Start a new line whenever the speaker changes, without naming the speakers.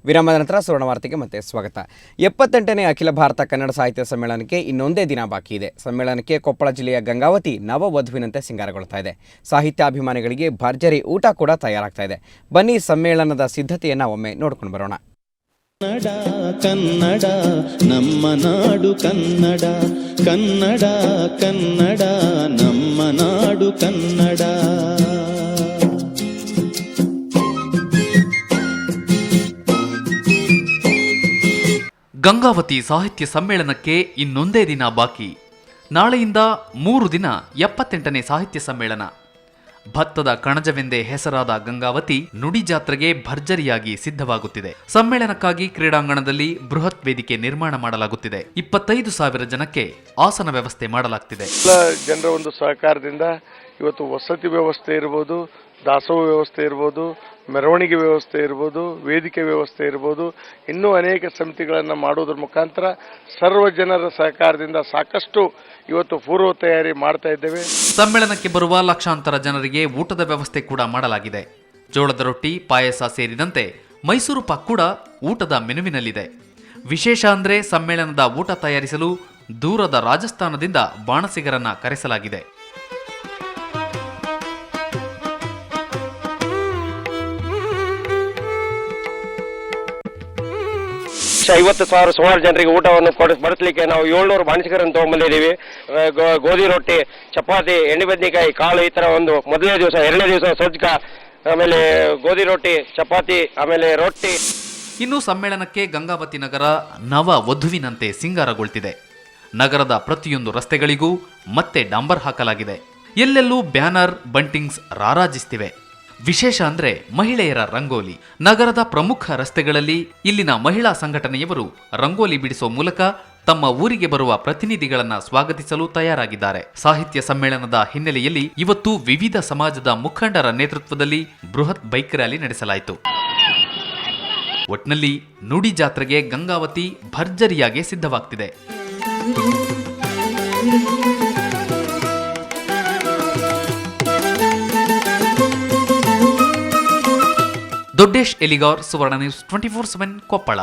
ವಿರಾಮದ ನಂತರ ಸುವರ್ಣವಾರ್ತೆಗೆ ಮತ್ತೆ ಸ್ವಾಗತ. 78ನೇ ಅಖಿಲ ಭಾರತ ಕನ್ನಡ ಸಾಹಿತ್ಯ ಸಮ್ಮೇಳನಕ್ಕೆ ಇನ್ನೊಂದೇ ದಿನ ಬಾಕಿ ಇದೆ. ಸಮ್ಮೇಳನಕ್ಕೆ ಕೊಪ್ಪಳ ಜಿಲ್ಲೆಯ ಗಂಗಾವತಿ ನವವಧುವಿನಂತೆ ಸಿಂಗಾರಗೊಳ್ತಾ ಇದೆ. ಸಾಹಿತ್ಯಾಭಿಮಾನಿಗಳಿಗೆ ಭರ್ಜರಿ ಊಟ ಕೂಡ ತಯಾರಾಗ್ತಾ ಇದೆ. ಬನ್ನಿ ಸಮ್ಮೇಳನದ ಸಿದ್ಧತೆಯನ್ನು ಒಮ್ಮೆ ನೋಡ್ಕೊಂಡು ಬರೋಣ.
ಕನ್ನಡ ಕನ್ನಡ ನಮ್ಮ ನಾಡು ಕನ್ನಡ, ಕನ್ನಡ ಕನ್ನಡ ನಮ್ಮ ನಾಡು ಕನ್ನಡ.
ಗಂಗಾವತಿ ಸಾಹಿತ್ಯ ಸಮ್ಮೇಳನಕ್ಕೆ ಇನ್ನೊಂದೇ ದಿನ ಬಾಕಿ. ನಾಳೆಯಿಂದ 3 ದಿನ 78ನೇ ಸಾಹಿತ್ಯ ಸಮ್ಮೇಳನ. ಭತ್ತದ ಕಣಜವೆಂದೇ ಹೆಸರಾದ ಗಂಗಾವತಿ ನುಡಿ ಜಾತ್ರೆಗೆ ಭರ್ಜರಿಯಾಗಿ ಸಿದ್ಧವಾಗುತ್ತಿದೆ. ಸಮ್ಮೇಳನಕ್ಕಾಗಿ ಕ್ರೀಡಾಂಗಣದಲ್ಲಿ ಬೃಹತ್ ವೇದಿಕೆ ನಿರ್ಮಾಣ ಮಾಡಲಾಗುತ್ತಿದೆ. 25,000 ಜನಕ್ಕೆ ಆಸನ ವ್ಯವಸ್ಥೆ ಮಾಡಲಾಗ್ತಿದೆ.
ಜನರ ಒಂದು ಸಹಕಾರದಿಂದ ಇವತ್ತು ವಸತಿ ವ್ಯವಸ್ಥೆ ಇರಬಹುದು, ದಾಸೋಹ ವ್ಯವಸ್ಥೆ ಇರಬಹುದು, ಮೆರವಣಿಗೆ ವ್ಯವಸ್ಥೆ ಇರಬಹುದು, ವೇದಿಕೆ ವ್ಯವಸ್ಥೆ ಇರಬಹುದು, ಇನ್ನೂ ಅನೇಕ ಸಮಿತಿಗಳನ್ನು ಮಾಡುವುದರ ಮುಖಾಂತರ ಸರ್ವ ಜನರ ಸಹಕಾರದಿಂದ ಸಾಕಷ್ಟು ಇವತ್ತು ಪೂರ್ವ ತಯಾರಿ ಮಾಡ್ತಾ ಇದ್ದೇವೆ.
ಸಮ್ಮೇಳನಕ್ಕೆ ಬರುವ ಲಕ್ಷಾಂತರ ಜನರಿಗೆ ಊಟದ ವ್ಯವಸ್ಥೆ ಕೂಡ ಮಾಡಲಾಗಿದೆ. ಜೋಳದ ರೊಟ್ಟಿ, ಪಾಯಸ ಸೇರಿದಂತೆ ಮೈಸೂರು ಪಾಕ್ ಕೂಡ ಊಟದ ಮೆನುವಿನಲ್ಲಿದೆ. ವಿಶೇಷ ಅಂದ್ರೆ ಸಮ್ಮೇಳನದ ಊಟ ತಯಾರಿಸಲು ದೂರದ ರಾಜಸ್ಥಾನದಿಂದ ಬಾಣಸಿಗರನ್ನ ಕರೆಸಲಾಗಿದೆ.
50,000 ಸುಮಾರು ಜನರಿಗೆ ಊಟವನ್ನು ಬಡಿಸಲಿಕ್ಕೆ ನಾವು 700 ಬಾಣಸಿಗರನ್ನು ತಗೊಂಡ್ಬಂದಿದ್ದೀವಿ. ಗೋಧಿ ರೊಟ್ಟಿ, ಚಪಾತಿ, ಎಣ್ಣೆ ಬದನೆಕಾಯಿ, ಕಾಳು, ಈ ತರ ಒಂದು ಮೊದಲನೇ ದಿವಸ, 2ನೇ ದಿವಸ ಸಜ್ಜಕ, ಆಮೇಲೆ ಗೋಧಿ ರೊಟ್ಟಿ, ಚಪಾತಿ, ಆಮೇಲೆ ರೊಟ್ಟಿ.
ಇನ್ನು ಸಮ್ಮೇಳನಕ್ಕೆ ಗಂಗಾವತಿ ನಗರ ನವ ವಧುವಿನಂತೆ ಸಿಂಗಾರಗೊಳ್ತಿದೆ. ನಗರದ ಪ್ರತಿಯೊಂದು ರಸ್ತೆಗಳಿಗೂ ಮತ್ತೆ ಡಾಂಬರ್ ಹಾಕಲಾಗಿದೆ. ಎಲ್ಲೆಲ್ಲೂ ಬ್ಯಾನರ್, ಬಂಟಿಂಗ್ಸ್ ರಾರಾಜಿಸ್ತಿವೆ. ವಿಶೇಷ ಅಂದ್ರೆ ಮಹಿಳೆಯರ ರಂಗೋಲಿ. ನಗರದ ಪ್ರಮುಖ ರಸ್ತೆಗಳಲ್ಲಿ ಇಲ್ಲಿನ ಮಹಿಳಾ ಸಂಘಟನೆಯವರು ರಂಗೋಲಿ ಬಿಡಿಸುವ ಮೂಲಕ ತಮ್ಮ ಊರಿಗೆ ಬರುವ ಪ್ರತಿನಿಧಿಗಳನ್ನ ಸ್ವಾಗತಿಸಲು ತಯಾರಾಗಿದ್ದಾರೆ. ಸಾಹಿತ್ಯ ಸಮ್ಮೇಳನದ ಹಿನ್ನೆಲೆಯಲ್ಲಿ ಇವತ್ತು ವಿವಿಧ ಸಮಾಜದ ಮುಖಂಡರ ನೇತೃತ್ವದಲ್ಲಿ ಬೃಹತ್ ಬೈಕ್ ರ್ಯಾಲಿ ನಡೆಸಲಾಯಿತು. ಒಟ್ನಲ್ಲಿ ನುಡಿ ಜಾತ್ರೆಗೆ ಗಂಗಾವತಿ ಭರ್ಜರಿಯಾಗಿ ಸಿದ್ಧವಾಗ್ತಿದೆ. ದೊಡ್ಡೇಶ್ ಎಲಿಗಾರ್, ಸುವರ್ಣ ನ್ಯೂಸ್ 24/7 ಕೊಪ್ಪಳ.